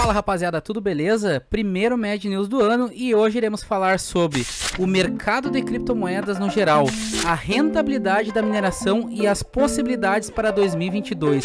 Fala rapaziada, tudo beleza? Primeiro Mad News do ano e hoje iremos falar sobre o mercado de criptomoedas no geral, a rentabilidade da mineração e as possibilidades para 2022.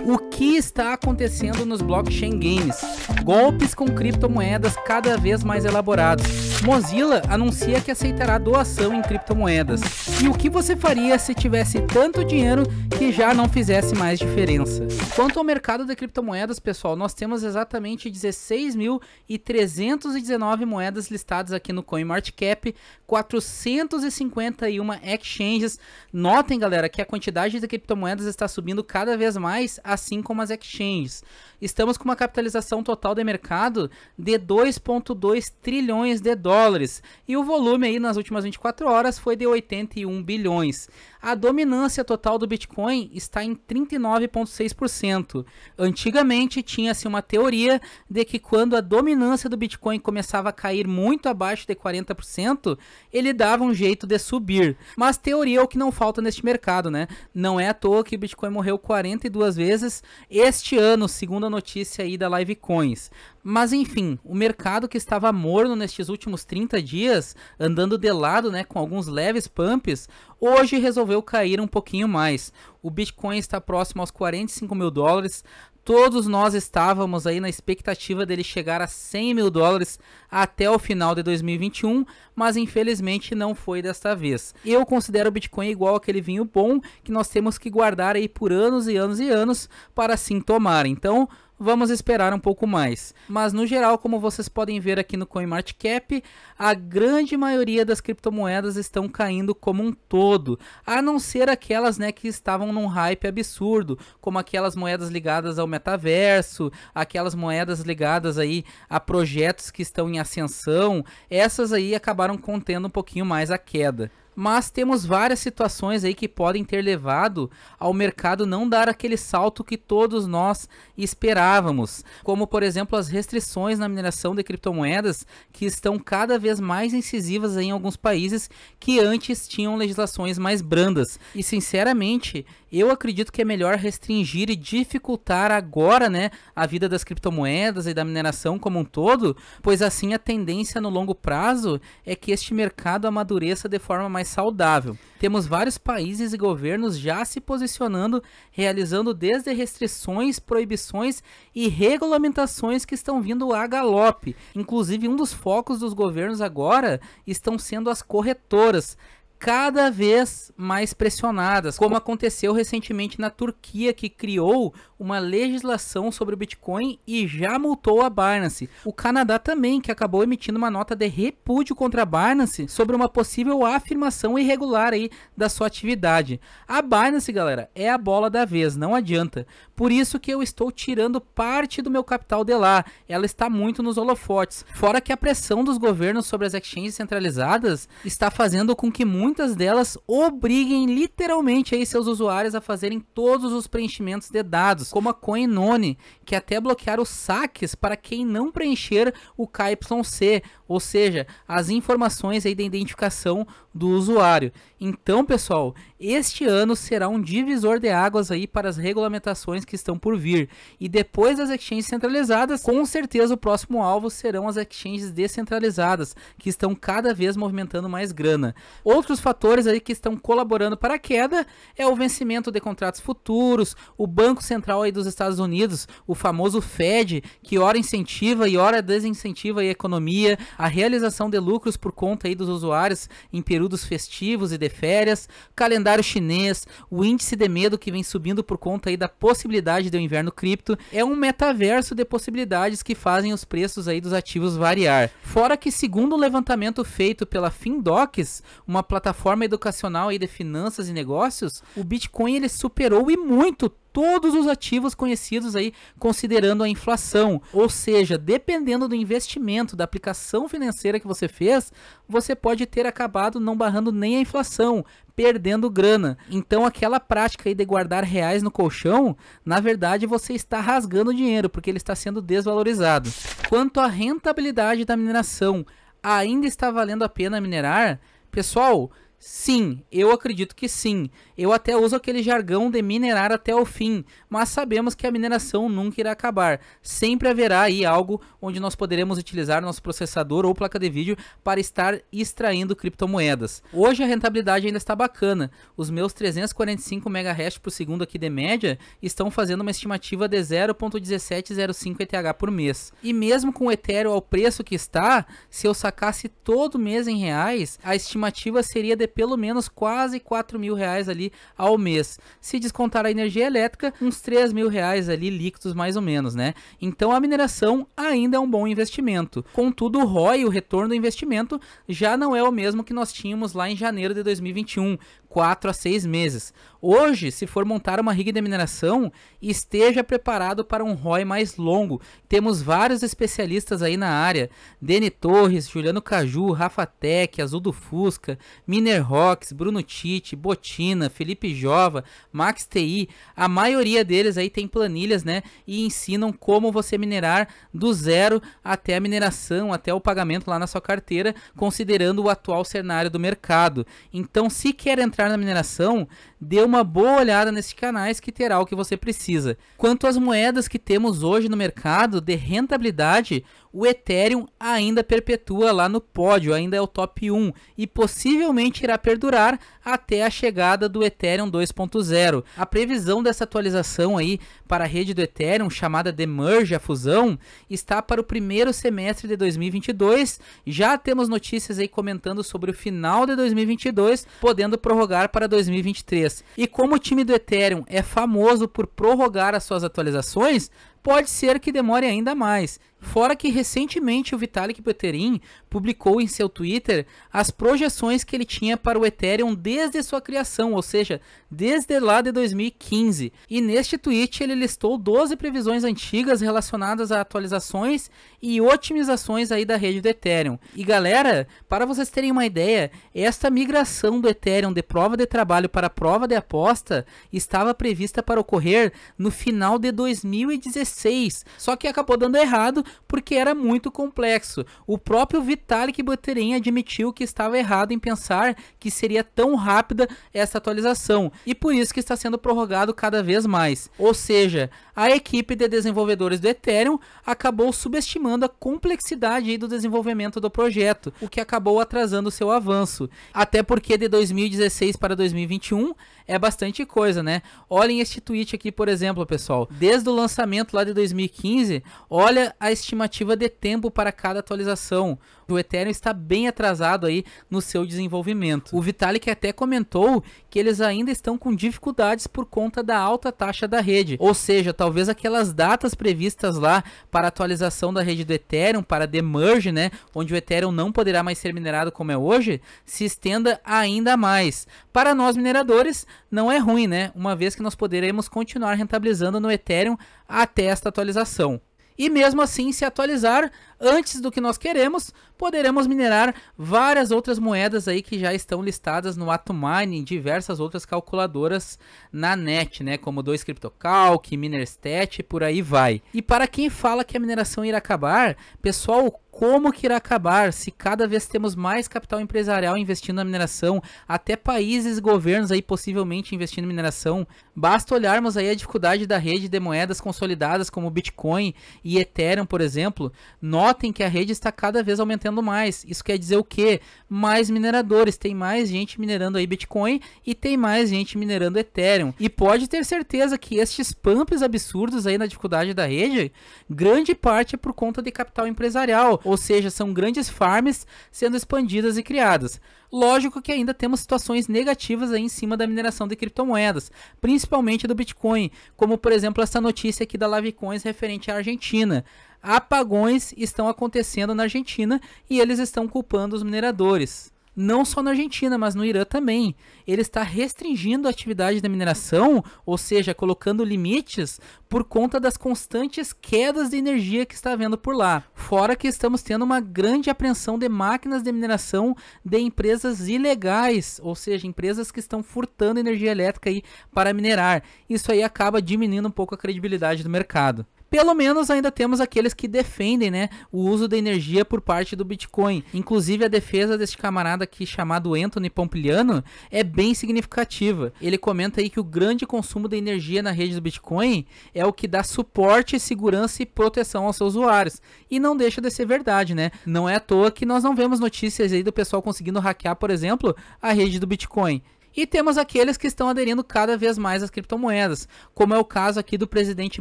O que está acontecendo nos blockchain games? Golpes com criptomoedas cada vez mais elaborados. Mozilla anuncia que aceitará doação em criptomoedas. E o que você faria se tivesse tanto dinheiro que já não fizesse mais diferença? Quanto ao mercado de criptomoedas, pessoal, nós temos exatamente 16.319 moedas listadas aqui no CoinMarketCap, 451 exchanges. Notem, galera, que a quantidade de criptomoedas está subindo cada vez mais, assim como as exchanges. Estamos com uma capitalização total de mercado de 2,2 trilhões de dólares e o volume aí nas últimas 24 horas foi de 81 bilhões. A dominância total do Bitcoin está em 39,6%. Antigamente tinha-se uma teoria de que quando a dominância do Bitcoin começava a cair muito abaixo de 40%, ele dava um jeito de subir. Mas teoria é o que não falta neste mercado, né? Não é à toa que o Bitcoin morreu 42 vezes este ano, segundo a notícia aí da Livecoins. Mas enfim, o mercado que estava morno nestes últimos 30 dias, andando de lado, né, com alguns leves pumps, hoje resolveu cair um pouquinho mais. O Bitcoin está próximo aos 45 mil dólares. Todos nós estávamos aí na expectativa dele chegar a 100 mil dólares até o final de 2021, mas infelizmente não foi desta vez. Eu considero o Bitcoin igual aquele vinho bom que nós temos que guardar aí por anos e anos e anos para assim tomar. Então, vamos esperar um pouco mais. Mas no geral, como vocês podem ver aqui no CoinMarketCap, a grande maioria das criptomoedas estão caindo como um todo, a não ser aquelas, né, que estavam num hype absurdo, como aquelas moedas ligadas ao metaverso, aquelas moedas ligadas aí a projetos que estão em ascensão. Essas aí acabaram contendo um pouquinho mais a queda. Mas temos várias situações aí que podem ter levado ao mercado não dar aquele salto que todos nós esperávamos, como por exemplo as restrições na mineração de criptomoedas que estão cada vez mais incisivas em alguns países que antes tinham legislações mais brandas. E sinceramente, eu acredito que é melhor restringir e dificultar agora, né, a vida das criptomoedas e da mineração como um todo, pois assim a tendência no longo prazo é que este mercado amadureça de forma mais saudável. Temos vários países e governos já se posicionando, realizando desde restrições, proibições e regulamentações que estão vindo a galope. Inclusive, um dos focos dos governos agora estão sendo as corretoras, cada vez mais pressionadas, como aconteceu recentemente na Turquia, que criou uma legislação sobre o Bitcoin e já multou a Binance. O Canadá também, que acabou emitindo uma nota de repúdio contra a Binance sobre uma possível afirmação irregular aí da sua atividade. A Binance, galera, é a bola da vez, não adianta. Por isso que eu estou tirando parte do meu capital de lá. Ela está muito nos holofotes. Fora que a pressão dos governos sobre as exchanges centralizadas está fazendo com que muitas delas obriguem literalmente aí seus usuários a fazerem todos os preenchimentos de dados, como a Coinone, que até bloquear os saques para quem não preencher o KYC, ou seja, as informações aí da identificação do usuário. Então, pessoal, este ano será um divisor de águas aí para as regulamentações que estão por vir. E depois das exchanges centralizadas, com certeza o próximo alvo serão as exchanges descentralizadas, que estão cada vez movimentando mais grana. Outros fatores aí que estão colaborando para a queda é o vencimento de contratos futuros, o Banco Central aí dos Estados Unidos, o famoso Fed, que ora incentiva e ora desincentiva a economia, a realização de lucros por conta aí dos usuários em períodos festivos e de férias, calendário chinês, o índice de medo que vem subindo por conta aí da possibilidade do inverno cripto. É um metaverso de possibilidades que fazem os preços aí dos ativos variar. Fora que, segundo um levantamento feito pela Findocs, uma plataforma educacional aí de finanças e negócios, o Bitcoin ele superou e muito todos os ativos conhecidos aí, considerando a inflação. Ou seja, dependendo do investimento, da aplicação financeira que você fez, você pode ter acabado não barrando nem a inflação, perdendo grana. Então aquela prática aí de guardar reais no colchão, na verdade você está rasgando dinheiro, porque ele está sendo desvalorizado. Quanto à rentabilidade da mineração, ainda está valendo a pena minerar? Pessoal, Sim, eu acredito que sim. Eu até uso aquele jargão de minerar até o fim, mas sabemos que a mineração nunca irá acabar. Sempre haverá aí algo onde nós poderemos utilizar nosso processador ou placa de vídeo para estar extraindo criptomoedas. Hoje a rentabilidade ainda está bacana. Os meus 345 MHz por segundo aqui de média estão fazendo uma estimativa de 0.1705 ETH por mês. E mesmo com o Ethereum ao preço que está, se eu sacasse todo mês em reais, a estimativa seria de pelo menos quase 4 mil reais ali ao mês. Se descontar a energia elétrica, uns 3 mil reais ali líquidos mais ou menos, né? Então a mineração ainda é um bom investimento. Contudo, o ROI, o retorno do investimento, já não é o mesmo que nós tínhamos lá em janeiro de 2021, 4 a 6 meses. Hoje, se for montar uma rig de mineração, esteja preparado para um ROI mais longo. Temos vários especialistas aí na área: Deni Torres, Juliano Caju, Rafa Tech, Azul do Fusca, Minerrocks, Bruno Tite, Botina, Felipe Jova, Max TI. A maioria deles aí tem planilhas, né? E ensinam como você minerar do zero até a mineração, até o pagamento lá na sua carteira, considerando o atual cenário do mercado. Então, se quer entrar na mineração, dê uma boa olhada nesses canais que terá o que você precisa. Quanto às moedas que temos hoje no mercado de rentabilidade, o Ethereum ainda perpetua lá no pódio, ainda é o top 1 e possivelmente irá perdurar até a chegada do Ethereum 2.0. A previsão dessa atualização aí para a rede do Ethereum, chamada de Merge, a fusão, está para o primeiro semestre de 2022. Já temos notícias aí comentando sobre o final de 2022, podendo prorrogar para 2023. E como o time do Ethereum é famoso por prorrogar as suas atualizações, pode ser que demore ainda mais. Fora que recentemente o Vitalik Buterin publicou em seu Twitter as projeções que ele tinha para o Ethereum desde sua criação, ou seja, desde lá de 2015. E neste tweet ele listou 12 previsões antigas relacionadas a atualizações e otimizações aí da rede do Ethereum. E galera, para vocês terem uma ideia, esta migração do Ethereum de prova de trabalho para prova de aposta estava prevista para ocorrer no final de 2016, só que acabou dando errado porque era muito complexo. O próprio Vitalik Buterin admitiu que estava errado em pensar que seria tão rápida essa atualização, e por isso que está sendo prorrogado cada vez mais. Ou seja, a equipe de desenvolvedores do Ethereum acabou subestimando a complexidade aí do desenvolvimento do projeto, o que acabou atrasando seu avanço. Até porque de 2016 para 2021 é bastante coisa, né? Olhem este tweet aqui, por exemplo, pessoal. Desde o lançamento lá de 2015, olha a estimativa de tempo para cada atualização. O Ethereum está bem atrasado aí no seu desenvolvimento. O Vitalik até comentou que eles ainda estão com dificuldades por conta da alta taxa da rede. Ou seja, talvez aquelas datas previstas lá para a atualização da rede do Ethereum, para the merge, né, onde o Ethereum não poderá mais ser minerado como é hoje, se estenda ainda mais. Para nós mineradores, não é ruim, né, uma vez que nós poderemos continuar rentabilizando no Ethereum até esta atualização. E mesmo assim, se atualizar antes do que nós queremos, poderemos minerar várias outras moedas aí que já estão listadas no Atomine, em diversas outras calculadoras na net, né? Como 2CryptoCalc, MinerStat, por aí vai. E para quem fala que a mineração irá acabar, pessoal, como que irá acabar se cada vez temos mais capital empresarial investindo na mineração, até países e governos aí possivelmente investindo em mineração? Basta olharmos aí a dificuldade da rede de moedas consolidadas como Bitcoin e Ethereum, por exemplo. Notem que a rede está cada vez aumentando mais. Isso quer dizer o quê? Mais mineradores, tem mais gente minerando aí Bitcoin e tem mais gente minerando Ethereum. E pode ter certeza que estes pumps absurdos aí na dificuldade da rede, grande parte é por conta de capital empresarial. Ou seja, são grandes farms sendo expandidas e criadas. Lógico que ainda temos situações negativas aí em cima da mineração de criptomoedas, principalmente do Bitcoin, como por exemplo essa notícia aqui da Livecoins referente à Argentina. Apagões estão acontecendo na Argentina e eles estão culpando os mineradores. Não só na Argentina, mas no Irã também. Ele está restringindo a atividade da mineração, ou seja, colocando limites por conta das constantes quedas de energia que está havendo por lá. Fora que estamos tendo uma grande apreensão de máquinas de mineração de empresas ilegais, ou seja, empresas que estão furtando energia elétrica aí para minerar. Isso aí acaba diminuindo um pouco a credibilidade do mercado. pelo menos ainda temos aqueles que defendem, né, o uso da energia por parte do Bitcoin. Inclusive a defesa deste camarada aqui chamado Anthony Pompliano é bem significativa. Ele comenta aí que o grande consumo de energia na rede do Bitcoin é o que dá suporte, segurança e proteção aos seus usuários. E não deixa de ser verdade, né? Não é à toa que nós não vemos notícias aí do pessoal conseguindo hackear, por exemplo, a rede do Bitcoin. E temos aqueles que estão aderindo cada vez mais às criptomoedas, como é o caso aqui do presidente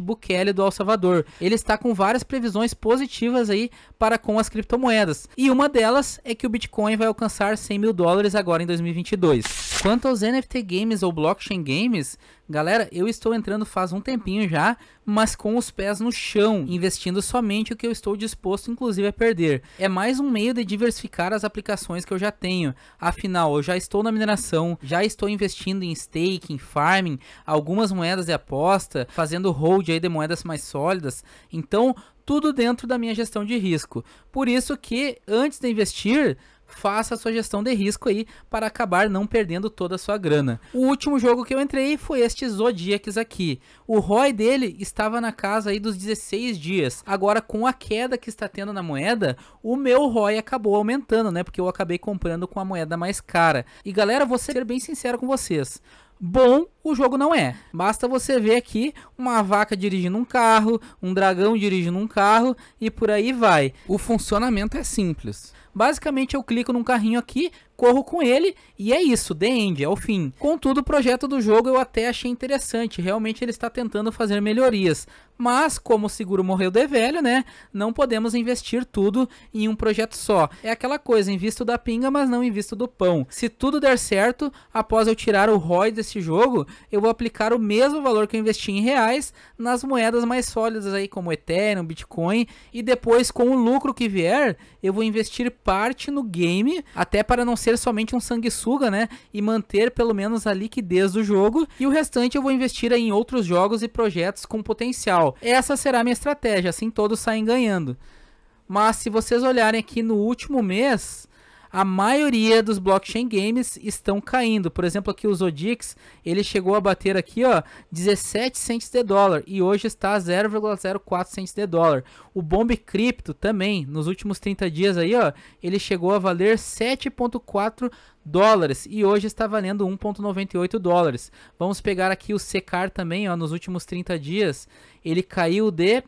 Bukele do El Salvador. Ele está com várias previsões positivas aí para com as criptomoedas. E uma delas é que o Bitcoin vai alcançar 100 mil dólares agora em 2022. Quanto aos NFT Games ou Blockchain Games, galera, eu estou entrando faz um tempinho já, mas com os pés no chão, investindo somente o que eu estou disposto, inclusive, a perder. É mais um meio de diversificar as aplicações que eu já tenho. Afinal, eu já estou na mineração, já estou investindo em staking, farming, algumas moedas de aposta, fazendo hold aí de moedas mais sólidas. Então, tudo dentro da minha gestão de risco. Por isso que, antes de investir, faça a sua gestão de risco aí para acabar não perdendo toda a sua grana. O último jogo que eu entrei foi este Zodiacs aqui. O ROI dele estava na casa aí dos 16 dias. Agora, com a queda que está tendo na moeda, o meu ROI acabou aumentando, né? Porque eu acabei comprando com a moeda mais cara. E galera, vou ser bem sincero com vocês. Bom, o jogo não é. Basta você ver aqui uma vaca dirigindo um carro, um dragão dirigindo um carro e por aí vai. O funcionamento é simples. Basicamente eu clico num carrinho aqui, corro com ele e é isso, the end, é o fim. Contudo, o projeto do jogo eu até achei interessante, realmente ele está tentando fazer melhorias. Mas, como o seguro morreu de velho, né, não podemos investir tudo em um projeto só. É aquela coisa, invisto da pinga, mas não invisto do pão. Se tudo der certo, após eu tirar o ROI desse jogo, eu vou aplicar o mesmo valor que eu investi em reais nas moedas mais sólidas aí, como Ethereum, Bitcoin, e depois com o lucro que vier, eu vou investir parte no game, até para não ser somente um sanguessuga, né, e manter pelo menos a liquidez do jogo, e o restante eu vou investir aí em outros jogos e projetos com potencial. Essa será a minha estratégia, assim todos saem ganhando. Mas se vocês olharem aqui no último mês, a maioria dos blockchain games estão caindo. Por exemplo, aqui o Zodiacs, ele chegou a bater aqui, ó, 17 cents de dólar e hoje está a 0,04 cents de dólar. O Bomb Crypto também, nos últimos 30 dias aí, ó, ele chegou a valer 7,4 dólares e hoje está valendo 1,98 dólares. Vamos pegar aqui o Secar também, ó, nos últimos 30 dias, ele caiu de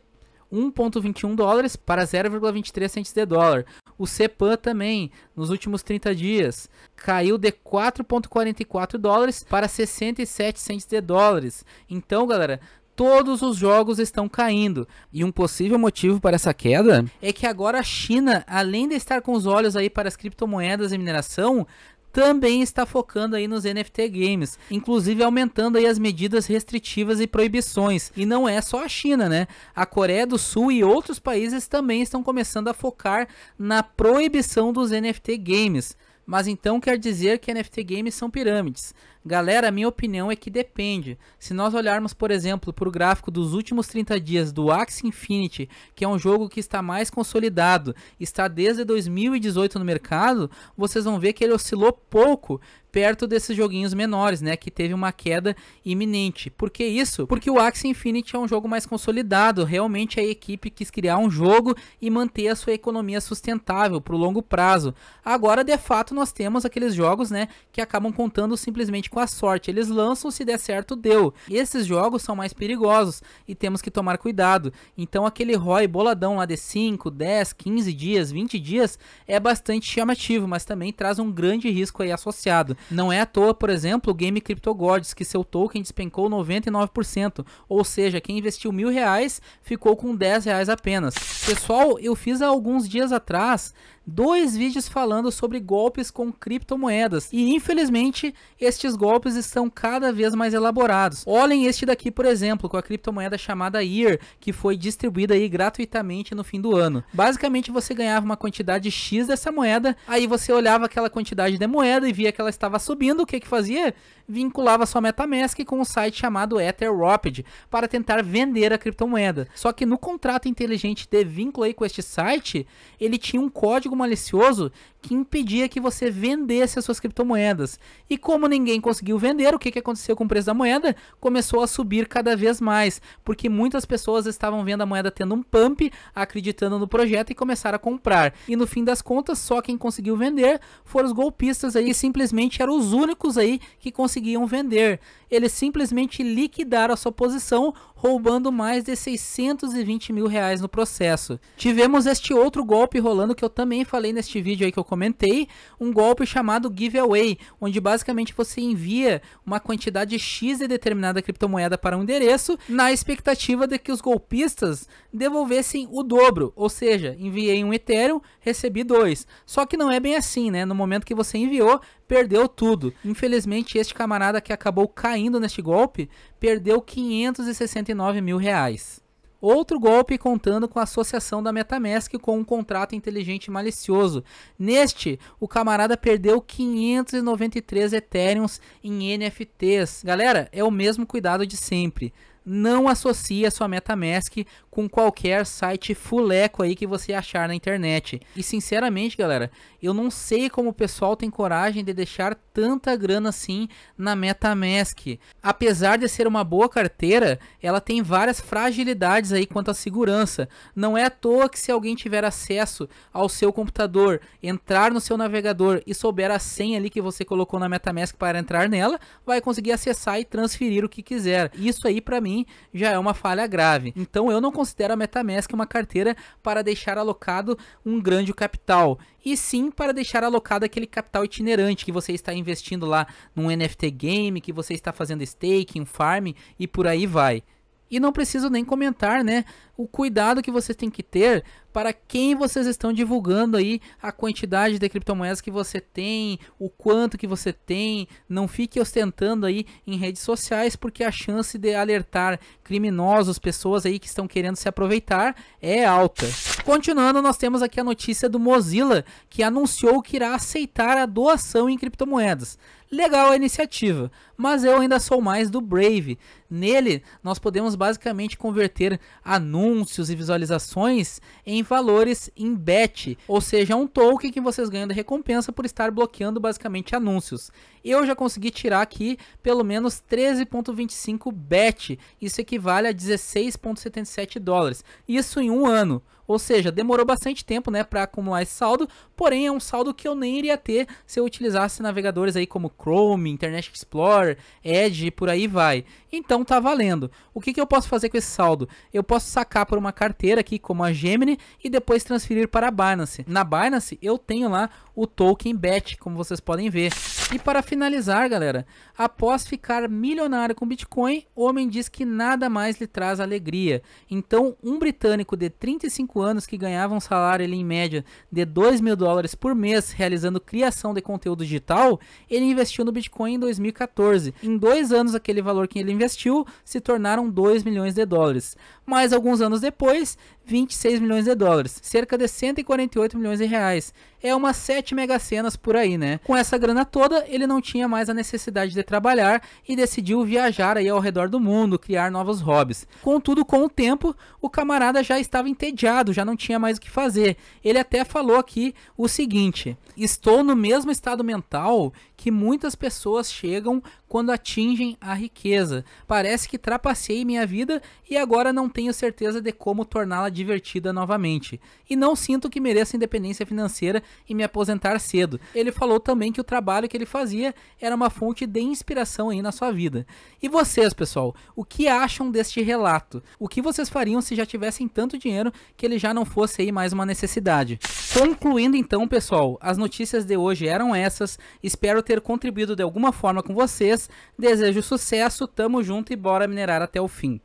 1,21 dólares para 0,23 cents de dólar. O CEPAM também, nos últimos 30 dias, caiu de 4,44 dólares para 67 cents de dólares. Então, galera, todos os jogos estão caindo. E um possível motivo para essa queda é que agora a China, além de estar com os olhos aí para as criptomoedas e mineração, também está focando aí nos NFT games, inclusive aumentando aí as medidas restritivas e proibições. E não é só a China, né? A Coreia do Sul e outros países também estão começando a focar na proibição dos NFT games. Mas então quer dizer que NFT games são pirâmides? Galera, a minha opinião é que depende. Se nós olharmos, por exemplo, para o gráfico dos últimos 30 dias do Axie Infinity, que é um jogo que está mais consolidado, está desde 2018 no mercado, vocês vão ver que ele oscilou pouco perto desses joguinhos menores, né, que teve uma queda iminente. Por que isso? Porque o Axie Infinity é um jogo mais consolidado, realmente a equipe quis criar um jogo e manter a sua economia sustentável para o longo prazo. Agora, de fato, nós temos aqueles jogos, né, que acabam contando simplesmente com a sorte. Eles lançam, se der certo, deu. Esses jogos são mais perigosos e temos que tomar cuidado. Então, aquele ROI boladão lá de 5, 10, 15 dias, 20 dias é bastante chamativo, mas também traz um grande risco aí associado. Não é à toa, por exemplo, o Game Crypto Gods, que seu token despencou 99%, ou seja, quem investiu R$1.000 ficou com R$10 apenas. Pessoal, eu fiz há alguns dias atrás 2 vídeos falando sobre golpes com criptomoedas e infelizmente estes golpes estão cada vez mais elaborados. Olhem este daqui, por exemplo, com a criptomoeda chamada EAR, que foi distribuída aí gratuitamente no fim do ano. Basicamente você ganhava uma quantidade X dessa moeda, aí você olhava aquela quantidade de moeda e via que ela estava subindo, o que que fazia? Vinculava sua MetaMask com um site chamado Etheropid para tentar vender a criptomoeda. Só que no contrato inteligente de vínculo aí com este site, ele tinha um código malicioso que impedia que você vendesse as suas criptomoedas. E como ninguém conseguiu vender, o que aconteceu com o preço da moeda? Começou a subir cada vez mais, porque muitas pessoas estavam vendo a moeda tendo um pump, acreditando no projeto e começaram a comprar. E no fim das contas, só quem conseguiu vender foram os golpistas aí, simplesmente eram os únicos aí que conseguiam vender. Eles simplesmente liquidaram a sua posição, roubando mais de 620 mil reais no processo. Tivemos este outro golpe rolando que eu também falei neste vídeo aí que eu comentei, um golpe chamado giveaway, onde basicamente você envia uma quantidade X de determinada criptomoeda para um endereço, na expectativa de que os golpistas devolvessem o dobro, ou seja, enviei um Ethereum, recebi 2. Só que não é bem assim, né? No momento que você enviou, perdeu tudo. Infelizmente, este camarada que acabou caindo neste golpe, perdeu 569 mil reais. Outro golpe contando com a associação da MetaMask com um contrato inteligente e malicioso. Neste, o camarada perdeu 593 Ethereums em NFTs. Galera, é o mesmo cuidado de sempre. Não associe a sua MetaMask com qualquer site fuleco aí que você achar na internet. E sinceramente, galera, eu não sei como o pessoal tem coragem de deixar tanta grana assim na MetaMask. Apesar de ser uma boa carteira, ela tem várias fragilidades aí quanto à segurança. Não é à toa que se alguém tiver acesso ao seu computador, entrar no seu navegador e souber a senha ali que você colocou na MetaMask para entrar nela, vai conseguir acessar e transferir o que quiser. Isso aí para mim já é uma falha grave. Então eu não considero a MetaMask uma carteira para deixar alocado um grande capital, e sim para deixar alocado aquele capital itinerante que você está investindo lá num NFT game, que você está fazendo staking, farm e por aí vai. E não preciso nem comentar, né, o cuidado que vocês têm que ter para quem vocês estão divulgando aí a quantidade de criptomoedas que você tem, o quanto que você tem. Não fique ostentando aí em redes sociais, porque a chance de alertar criminosos, pessoas aí que estão querendo se aproveitar, é alta. Continuando, nós temos aqui a notícia do Mozilla, que anunciou que irá aceitar a doação em criptomoedas. Legal a iniciativa, mas eu ainda sou mais do Brave. Nele, nós podemos basicamente converter anúncios e visualizações em valores em BET, ou seja, um token que vocês ganham de recompensa por estar bloqueando basicamente anúncios. Eu já consegui tirar aqui pelo menos 13,25 BET, isso equivale a 16,77 dólares, isso em um ano. Ou seja, demorou bastante tempo, né, para acumular esse saldo, porém é um saldo que eu nem iria ter se eu utilizasse navegadores aí como Chrome, Internet Explorer, Edge e por aí vai. Então tá valendo. O que eu posso fazer com esse saldo? Eu posso sacar por uma carteira aqui como a Gemini e depois transferir para a Binance. Na Binance eu tenho lá o token BET, como vocês podem ver. E para finalizar, galera, após ficar milionário com Bitcoin, o homem diz que nada mais lhe traz alegria. Então, um britânico de 35 anos que ganhava um salário ali, em média de 2 mil dólares por mês realizando criação de conteúdo digital, ele investiu no Bitcoin em 2014. Em 2 anos, aquele valor que ele investiu se tornaram 2 milhões de dólares. Mais alguns anos depois, 26 milhões de dólares, cerca de 148 milhões de reais. É umas 7 mega-senas por aí, né? Com essa grana toda, ele não tinha mais a necessidade de trabalhar e decidiu viajar aí ao redor do mundo, criar novos hobbies. Contudo, com o tempo, o camarada já estava entediado, já não tinha mais o que fazer. Ele até falou aqui o seguinte: estou no mesmo estado mental que muitas pessoas chegam quando atingem a riqueza. Parece que trapacei minha vida e agora não tenho certeza de como torná-la divertida novamente. E não sinto que mereça independência financeira e me aposentar cedo. Ele falou também que o trabalho que ele fazia era uma fonte de inspiração aí na sua vida. E vocês, pessoal, o que acham deste relato? O que vocês fariam se já tivessem tanto dinheiro que ele já não fosse aí mais uma necessidade? Concluindo então, pessoal, as notícias de hoje eram essas. Espero ter contribuído de alguma forma com vocês. Desejo sucesso, tamo junto e bora minerar até o fim.